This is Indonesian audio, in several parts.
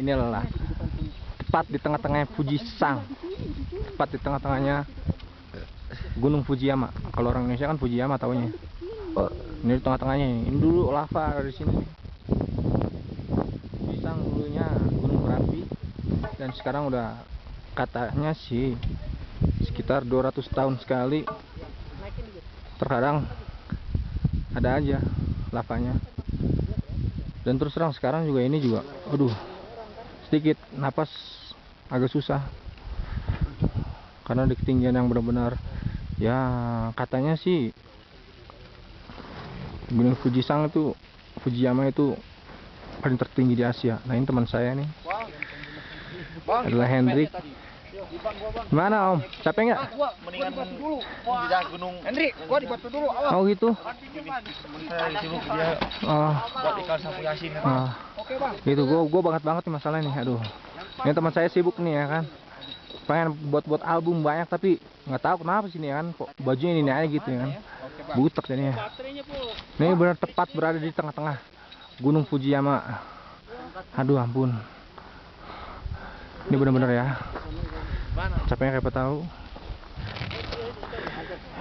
ini adalah tepat di tengah-tengahnya Fujisang, tepat di tengah-tengahnya Gunung Fujiyama. Kalau orang Indonesia kan Fujiyama taunya. Ini di tengah-tengahnya ini. Ini dulu lava dari sini. Fujisang dulunya gunung berapi dan sekarang udah katanya sih sekitar 200 tahun sekali. Terkadang ada aja lavanya. Dan terus terang sekarang juga ini juga, aduh, sedikit napas agak susah karena di ketinggian yang benar-benar, ya katanya sih Gunung Fujisang itu, Fujiyama itu paling tertinggi di Asia. Nah ini teman saya nih, adalah Hendrik. Gimana Om? Capek nggak? Mendingan pindah gunung Hendrik, gua dibatu dulu. Oh gitu? Saya sibuk dia buat ikan sapu yasin. Oke bang. Gitu, gua banget nih masalahnya nih. Aduh, ini teman saya sibuk nih ya kan. Pengen buat album banyak tapi nggak tahu kenapa sih nih ya kan. Kok bajunya ini aja gitu ya kan. Butek jadinya. Ini benar tepat berada di tengah-tengah Gunung Fujiyama. Aduh ampun. Ini benar-benar ya. Capeknya kayak apa tahu.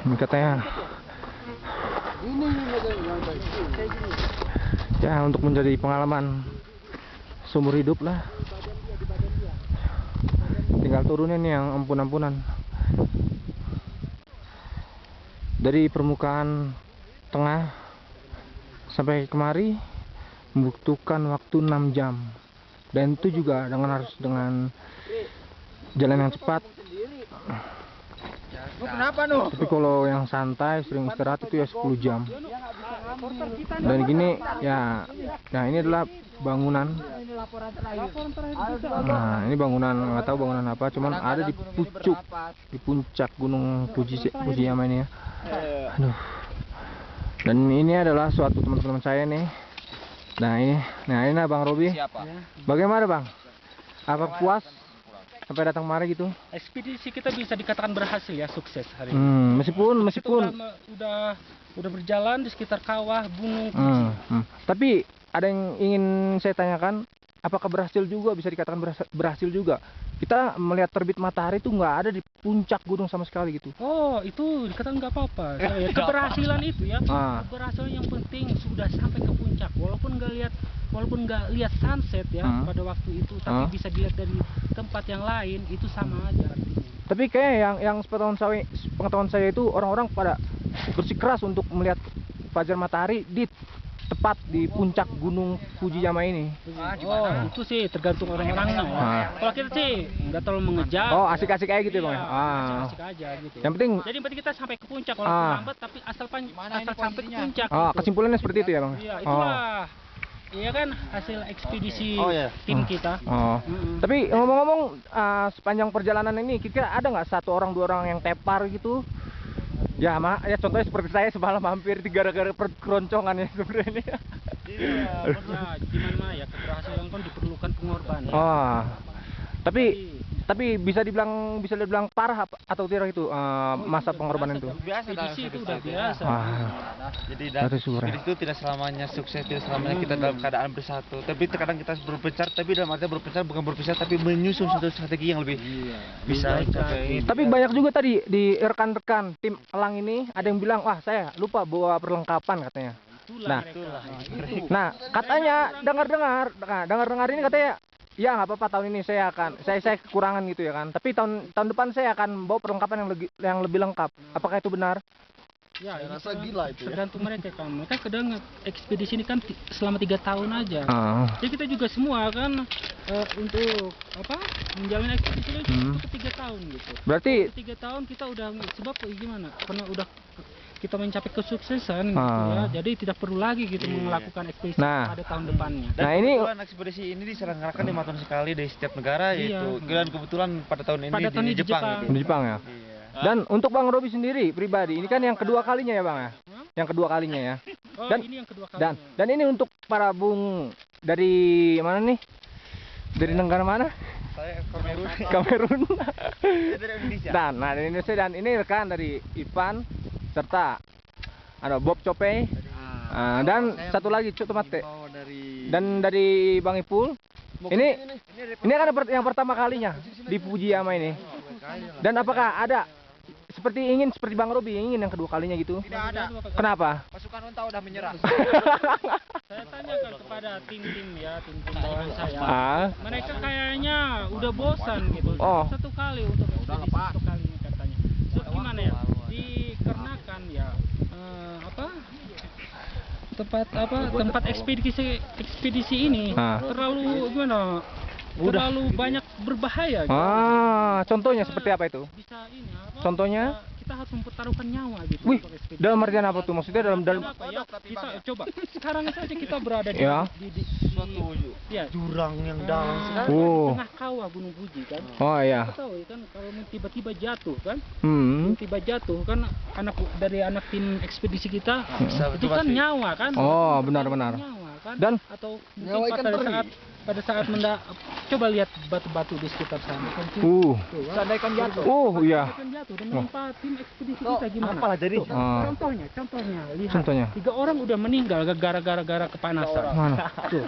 Ini katanya ya untuk menjadi pengalaman seumur hidup lah. Tinggal turunnya nih yang ampun-ampunan. Dari permukaan tengah sampai kemari membutuhkan waktu 6 jam. Dan itu juga harus dengan jalan yang cepat. Kenapa nuh? Tapi kalau yang santai sering istirahat itu ya 10 jam. Dan gini ya, nah ini adalah bangunan. Nah ini bangunan, nggak tahu bangunan apa, cuman ada di puncak Gunung Fujiyama ini ya. Aduh. Dan ini adalah suatu teman-teman saya nih. Nah ini Bang Robi. Bagaimana Bang? Apa puas sampai datang kemari gitu? Ekspedisi kita bisa dikatakan berhasil ya, sukses hari ini. Meskipun udah berjalan di sekitar kawah gunung Fuji. Tapi ada yang ingin saya tanyakan, apakah berhasil juga, bisa dikatakan berhasil juga? Kita melihat terbit matahari itu nggak ada di puncak gunung sama sekali gitu. Oh itu dikatakan nggak apa-apa. Keberhasilan itu ya. Keberhasilan yang penting sudah sampai ke puncak, walaupun nggak lihat sunset ya pada waktu itu, tapi bisa dilihat dari tempat yang lain, itu sama aja artinya. Tapi kayak yang pengetahuan saya itu orang-orang pada bersikeras untuk melihat fajar matahari tepat di puncak Gunung Fujiyama ini. Oh, itu sih tergantung orang-orangnya ya. Kalau kita sih nggak terlalu mengejar. Oh, asik-asik aja gitu ya, Bang. Asik-asik aja gitu. Yang penting kita sampai ke puncak, walaupun lambat tapi asal sampai ke puncak. Kesimpulannya seperti itu ya, Bang. Iya, itulah. Iya kan hasil ekspedisi tim kita. Tapi ngomong-ngomong, sepanjang perjalanan ini kira-kira ada nggak 1 orang 2 orang yang tepar gitu? Ya contohnya seperti saya semalam hampir gara-gara keroncongan ya sebenarnya. Iya, gimana ya, keberhasilan kan diperlukan pengorbanan. Tapi bisa dibilang parah atau tidak itu masa pengorbanan itu? Ekspedisi itu udah biasa. Jadi itu tidak selamanya sukses, tidak selamanya kita dalam keadaan bersatu. Tapi terkadang kita berpencar, tapi dalam arti berpencar bukan berpisah, tapi menyusun satu strategi yang lebih bisa capai. Tapi banyak juga tadi di rekan-rekan tim elang ini ada yang bilang, wah saya lupa bawa perlengkapan katanya. Nah katanya dengar ini katanya, ya nggak apa-apa, tahun ini saya kekurangan gitu ya kan. Tapi tahun depan saya akan bawa perlengkapan yang lebih lengkap. Apakah itu benar? Ya, rasa gila itu. Tergantung mereka kan. Mereka kadang ekspedisi ini kan selama 3 tahun aja. Jadi kita juga semua kan untuk menjalani ekspedisi ini cukup 3 tahun gitu. Berarti 3 tahun kita udah, sebab gimana? Karena udah kita mencapai kesuksesan gitu ya. Jadi tidak perlu lagi gitu melakukan ekspedisi pada tahun depannya. Nah, ini ekspedisi ini diselenggarakan 5 tahun sekali dari setiap negara, yaitu dan kebetulan pada tahun ini di Jepang gitu. Di Jepang ya. Dan untuk Bang Robi sendiri pribadi, ini kan yang kedua kalinya ya Bang ya? Yang kedua kalinya ya. Ini yang kedua kalinya. Dan ini untuk para bung dari mana nih? Dari negara mana? Saya Kamerun. Dari Indonesia. Dari Indonesia, dan ini rekan dari Ivan serta ada Bob Cope. Dan satu lagi Cutomate. Dan dari Bang Ipul Ini kan yang pertama kalinya di Fujiyama ini. Dan apakah ada seperti Bang Robi ingin yang kedua kalinya gitu? Tidak ada. Kenapa? Pasukan unta udah menyerah. Saya tanyakan kepada tim-tim bawahan saya. Mereka kayaknya udah bosan gitu. Satu kali untuk ekspedisi satu kali ini katanya. So, gimana ya? Dikarenakan ya tempat ekspedisi ini terlalu gimana? Terlalu banyak berbahaya gitu. Contohnya seperti apa itu? Bisa ini Contohnya? Kita harus mempertaruhkan nyawa gitu. Wih, dalam artian apa tuh? Maksudnya dalam apa ya? Kita coba sekarang saja kita berada di suatu jurang yang dalam sekali. Tengah kawah Gunung Fuji kan. Iya. Kita tahu kan kalau tiba-tiba jatuh kan. Tiba jatuh kan anak tim ekspedisi kita itu kan nyawa kan. Benar-benar. Nyawa kan. Dan atau mungkin pada saat coba lihat batu-batu di sekitar sana kan. Seandainya jatuh. Iya. Jatuh dan menimpa tim ekspedisi kita gimana? Apalah jadi? Contohnya lihat. 3 orang udah meninggal gara-gara kepanasan. Mana? Tuh.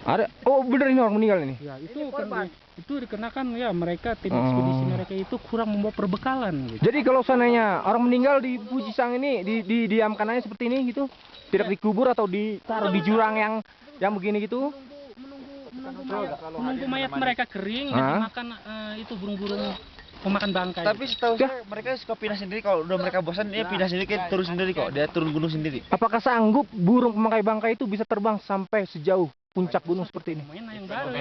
Ada. Bener ini orang meninggal ini. Ya, itu dikenakan ya mereka tim ekspedisi mereka itu kurang membawa perbekalan gitu. Jadi kalau seandainya orang meninggal di Fujisang ini didiamkan aja seperti ini gitu? Tidak dikubur atau ditaruh di jurang yang begini gitu? Menunggu mayat mereka kering dan dimakan itu burung-burung pemakan bangkai. Tapi setahu saya mereka suka pindah sendiri, kalau udah mereka bosan dia pindah sendiri, turun sendiri kok. Dia turun gunung sendiri. Apakah sanggup burung pemakai bangkai itu bisa terbang sampai sejauh puncak gunung seperti ini?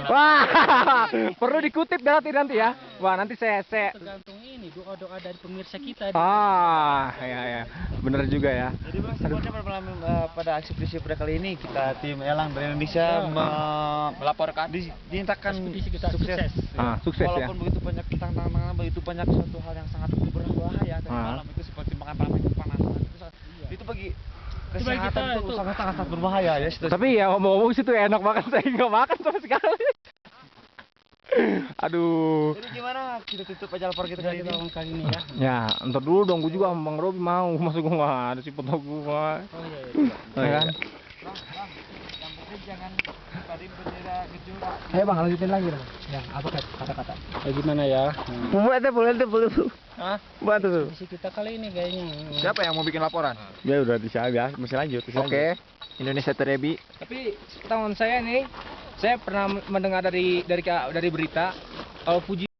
Wah, perlu dikutip nanti ya. Wah, nanti saya tergantung ini doa-doa dari pemirsa kita. Ya, benar juga ya. Jadi Bang, sebetulnya pada ekspedisi pada kali ini kita tim Elang dari Indonesia melaporkan dinyatakan sukses. Sukses ya. Walaupun begitu banyak tantangan, begitu banyak suatu hal yang sangat berbahaya tadi malam itu seperti kepanasan itu bagi kesehatan itu sangat berbahaya ya. Tapi ya ngomong-ngomong situ enak makan, saya nggak makan sama sekali. Aduh. Jadi gimana kita tutup aja lapor kita kali ini ya? Ya, ntar dulu dong, gue juga sama Bang Robi mau masuk, gue nggak ada sih foto gue. Iya kan? Yang penting jangan tadi bendera gejolak. Ayo Bang, lanjutin lagi dong. Ya, apa kata-kata? Gimana ya? Boleh tuh. Buat tuh. Misi kita kali ini kayaknya. Siapa yang mau bikin laporan? Ya udah bisa ya, masih lanjut. Oke. Indonesia Terebi. Tapi tahun saya nih, saya pernah mendengar dari berita kalau Fuji